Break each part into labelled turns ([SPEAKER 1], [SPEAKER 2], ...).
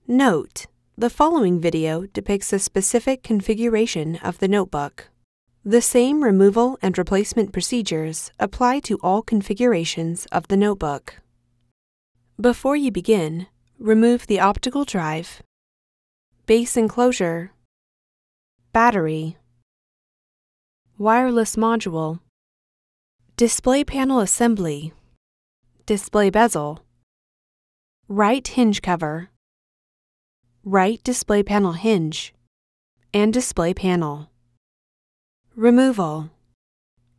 [SPEAKER 1] Note: the following video depicts a specific configuration of the notebook. The same removal and replacement procedures apply to all configurations of the notebook. Before you begin, remove the optical drive, base enclosure, battery, wireless module, display panel assembly, display bezel, right hinge cover, right display panel hinge, and display panel. Removal.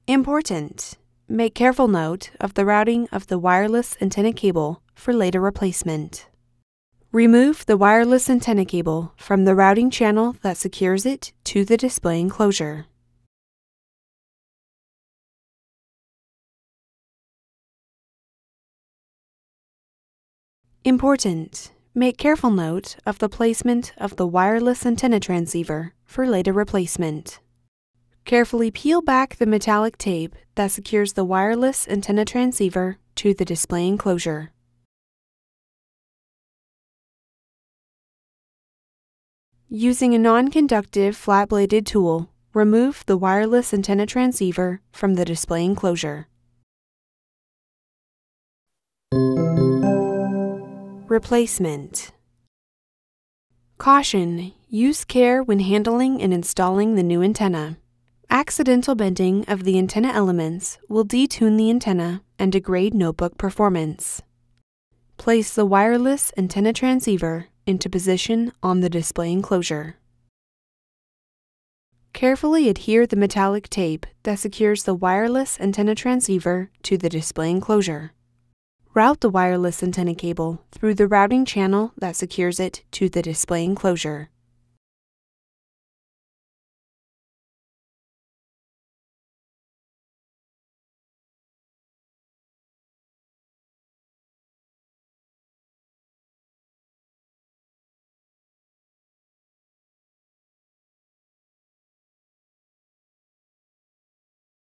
[SPEAKER 1] Important: make careful note of the routing of the wireless antenna cable for later replacement. Remove the wireless antenna cable from the routing channel that secures it to the display enclosure. Important: make careful note of the placement of the wireless antenna transceiver for later replacement. Carefully peel back the metallic tape that secures the wireless antenna transceiver to the display enclosure. Using a non-conductive flat-bladed tool, remove the wireless antenna transceiver from the display enclosure. Replacement. Caution: use care when handling and installing the new antenna. Accidental bending of the antenna elements will detune the antenna and degrade notebook performance. Place the wireless antenna transceiver into position on the display enclosure. Carefully adhere the metallic tape that secures the wireless antenna transceiver to the display enclosure. Route the wireless antenna cable through the routing channel that secures it to the display enclosure.